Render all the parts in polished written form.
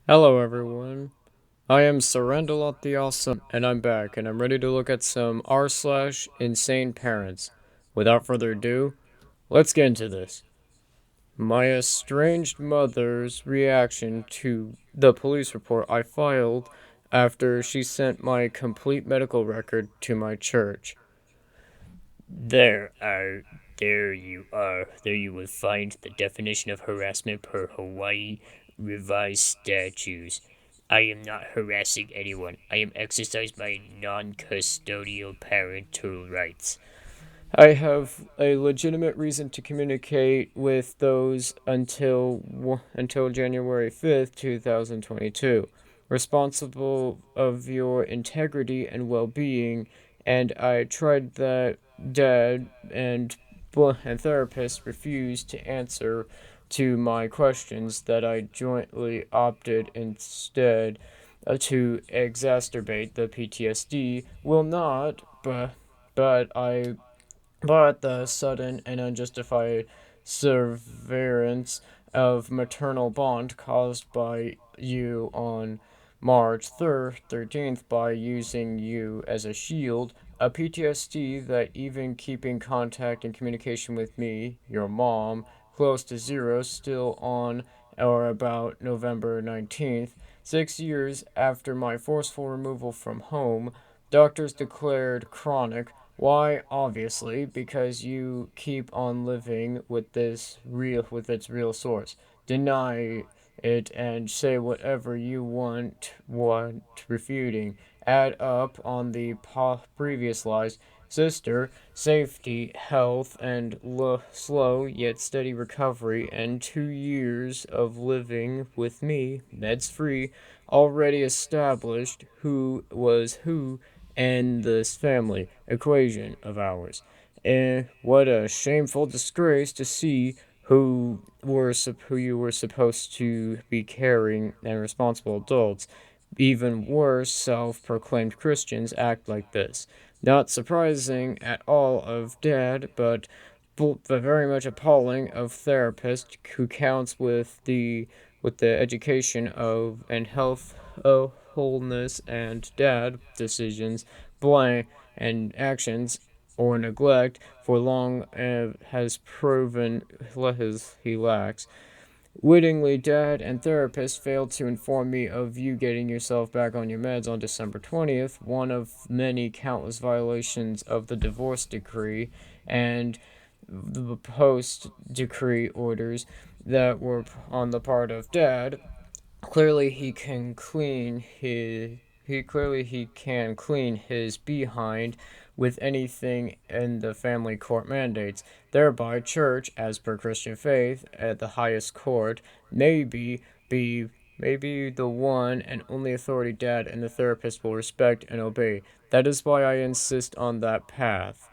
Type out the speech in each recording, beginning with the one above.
Hello, everyone. I am Surrendelot the Awesome, and I'm back, and I'm ready to look at some r/insane parents. Without further ado, let's get into this. My estranged mother's reaction to the police report I filed after she sent my complete medical record to my church. There are, there you are. There you will find the definition of harassment per Hawaii revised statutes. I am not harassing anyone. I am exercising my non custodial parental rights. I have a legitimate reason to communicate with those until January 5th, 2022, responsible of your integrity and well-being, and I tried that dad and therapist refused to answer to my questions that I jointly opted instead to exacerbate the PTSD will not but the sudden and unjustified severance of maternal bond caused by you on March 13th by using you as a shield, a PTSD that even keeping contact and communication with me, your mom, close to zero, still on or about November 19th, 6 years after my forceful removal from home, doctors declared chronic. Why? Obviously, because you keep on living with its real source. Deny it and say whatever you want refuting. Add up on the previous lies. Sister, safety, health, and slow yet steady recovery, and 2 years of living with me, meds free, already established who was who and this family equation of ours. And what a shameful disgrace to see who you were supposed to be caring and responsible adults. Even worse, self-proclaimed Christians act like this. Not surprising at all of dad, but very much appalling of therapist who counts with the education of and health of wholeness and dad decisions, blame and actions or neglect for long has proven he lacks. Wittingly, dad and therapist failed to inform me of you getting yourself back on your meds on December 20th, one of many countless violations of the divorce decree and the post decree orders that were on the part of dad. Clearly he can clean his behind with anything in the family court mandates. Thereby church, as per Christian faith, at the highest court, be maybe the one and only authority dad and the therapist will respect and obey. That is why I insist on that path.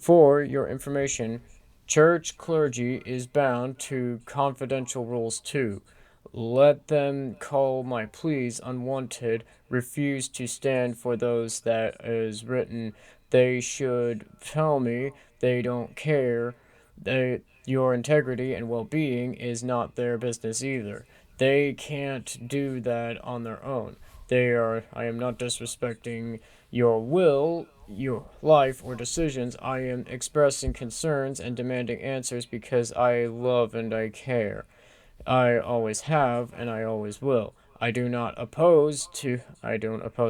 For your information, church clergy is bound to confidential rules too. Let them call my pleas unwanted, refuse to stand for those that is written. They should tell me they don't care. Your integrity and well being is not their business either. They can't do that on their own. I am not disrespecting your will, your life, or decisions. I am expressing concerns and demanding answers because I love and I care. I always have and I always will. I don't oppose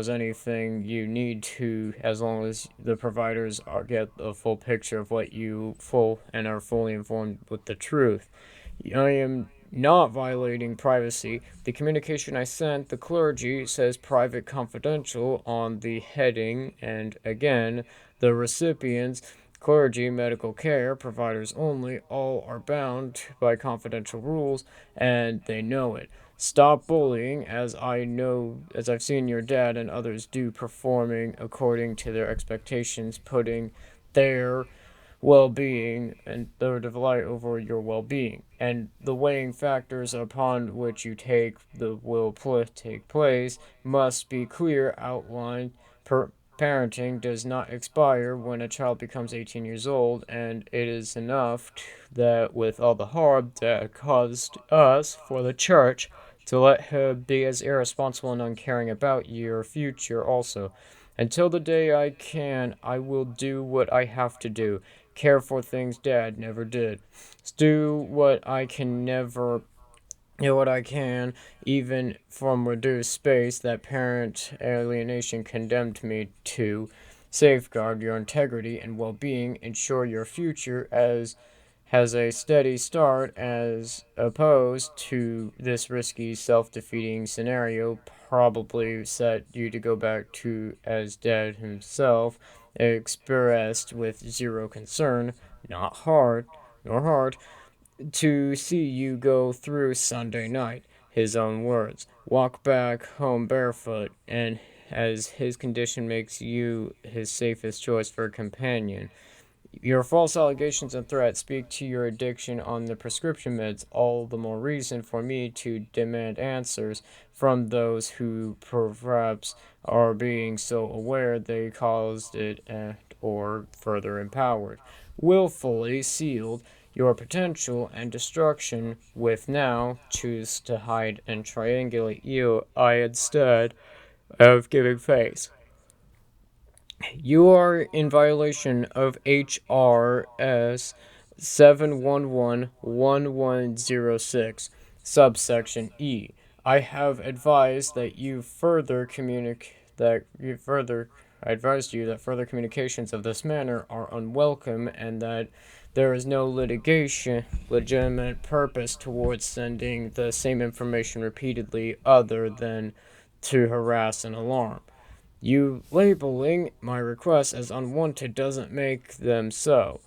anything you need to as long as the providers get a full picture of what you full and are fully informed with the truth. I am not violating privacy. The communication I sent the clergy says private confidential on the heading, and again, the recipients, clergy, medical care, providers only, all are bound by confidential rules, and they know it. Stop bullying, as I've seen your dad and others do, performing according to their expectations, putting their well-being and the delight over your well-being, and the weighing factors upon which you take the will take place must be clear outlined. Parenting does not expire when a child becomes 18 years old, and it is enough that with all the harm that caused us for the church, to let him be as irresponsible and uncaring about your future also. Until the day I can, I will do what I have to do. Care for things Dad never did. Do what I can never what I can, even from reduced space that parent alienation condemned me to. Safeguard your integrity and well being, ensure your future as has a steady start as opposed to this risky self-defeating scenario probably set you to go back to as dad himself expressed with zero concern, not hard nor hard, to see you go through Sunday night. His own words. Walk back home barefoot, and as his condition makes you his safest choice for a companion. Your false allegations and threats speak to your addiction on the prescription meds, all the more reason for me to demand answers from those who perhaps are being so aware they caused it and or further empowered. Willfully sealed your potential and destruction with now choose to hide and triangulate you I instead of giving face. You are in violation of HRS 7111106, subsection E. I have advised that you further communicate that you further I advised you that further communications of this manner are unwelcome and that there is no legitimate purpose towards sending the same information repeatedly other than to harass and alarm. You labeling my requests as unwanted doesn't make them so.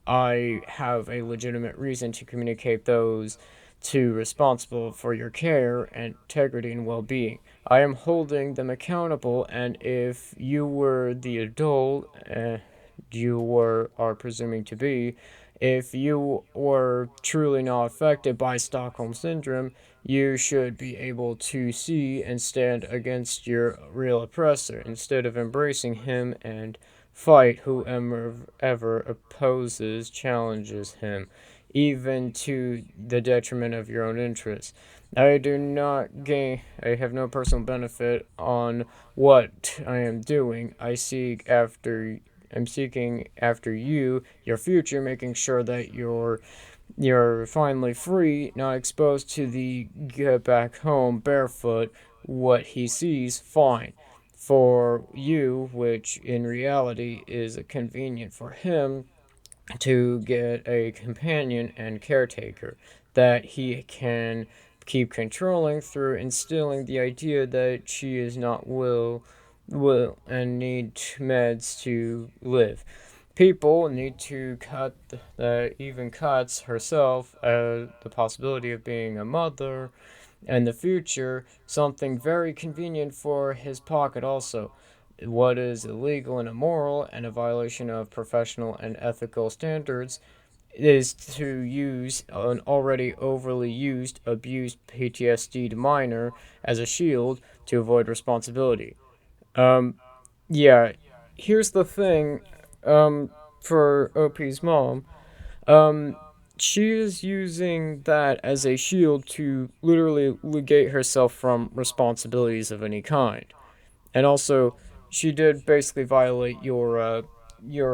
I have a legitimate reason to communicate those to responsible for your care and integrity and well-being. I am holding them accountable, and if you were the adult you were are presuming to be, if you were truly not affected by Stockholm Syndrome, you should be able to see and stand against your real oppressor instead of embracing him and fight whoever ever opposes, challenges him, even to the detriment of your own interests. I have no personal benefit on what I am doing. I'm seeking after you, your future, making sure that you're finally free, not exposed to the get back home barefoot what he sees, fine. For you, which in reality is convenient for him, to get a companion and caretaker that he can keep controlling through instilling the idea that she is not will and need meds to live. People need to cut even cuts herself the possibility of being a mother and the future, something very convenient for his pocket also. What is illegal and immoral and a violation of professional and ethical standards is to use an already overly used, abused PTSD minor as a shield to avoid responsibility. Um, yeah, here's the thing, for OP's mom, um, she is using that as a shield to literally negate herself from responsibilities of any kind. And also, she did basically violate your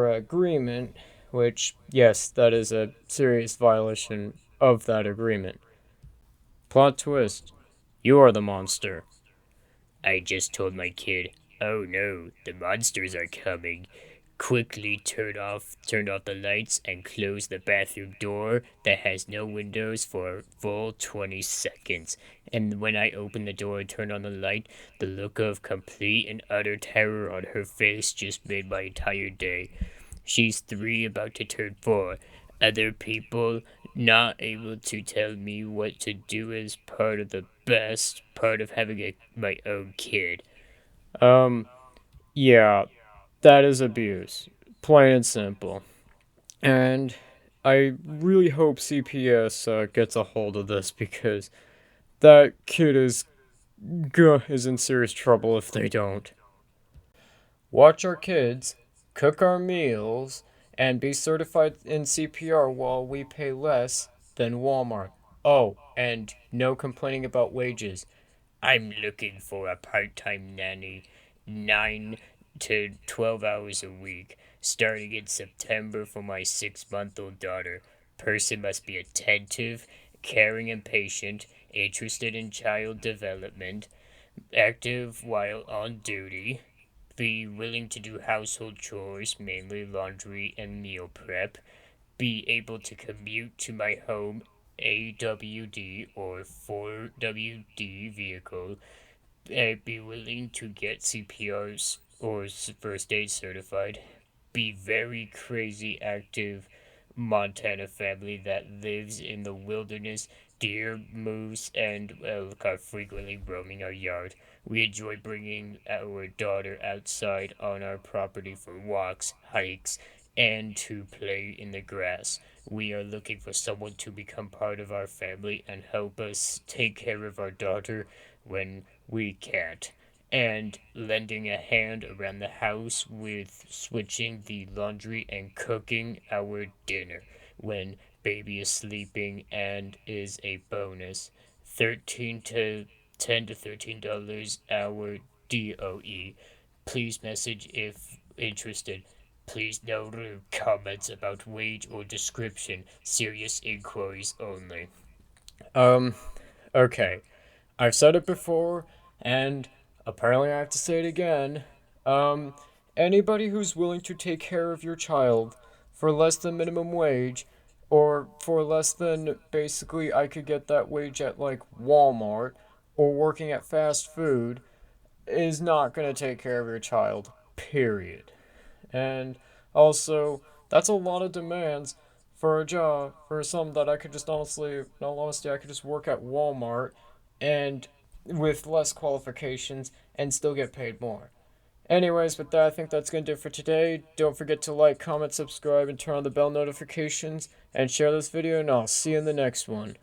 agreement, which yes, that is a serious violation of that agreement. Plot twist: you are the monster. I just told my kid, "Oh no, the monsters are coming." Quickly turned off the lights and closed the bathroom door that has no windows for a full 20 seconds. And when I opened the door and turned on the light, the look of complete and utter terror on her face just made my entire day. She's 3, about to turn 4. Other people not able to tell me what to do is part of the best part of having my own kid. Um, yeah, that is abuse, plain and simple. And I really hope CPS gets a hold of this because that kid is in serious trouble if they don't. Watch our kids, cook our meals, and be certified in CPR while we pay less than Walmart. Oh, and no complaining about wages. I'm looking for a part time nanny, 9 to 12 hours a week, starting in September for my 6-month-old daughter. Person must be attentive, caring, and patient, interested in child development, active while on duty, be willing to do household chores, mainly laundry and meal prep, be able to commute to my home AWD or 4WD vehicle, be willing to get CPRs or first aid certified, be very crazy active Montana family that lives in the wilderness. Deer, moose, and elk are frequently roaming our yard. We enjoy bringing our daughter outside on our property for walks, hikes, and to play in the grass. We are looking for someone to become part of our family and help us take care of our daughter when we can't, and lending a hand around the house with switching the laundry and cooking our dinner when baby is sleeping and is a bonus. 13 to $10 to $13 our DOE. Please message if interested. Please no rude comments about wage or description. Serious inquiries only. Um, okay. I've said it before, and apparently I have to say it again. Um, Anybody who's willing to take care of your child for less than minimum wage, or for less than basically I could get that wage at like Walmart or working at fast food, is not going to take care of your child, period. And also, that's a lot of demands for a job, for some that I could just honestly, in all honesty, I could just work at Walmart and with less qualifications and still get paid more. Anyways, with that, I think that's going to do it for today. Don't forget to like, comment, subscribe, and turn on the bell notifications, and share this video, and I'll see you in the next one.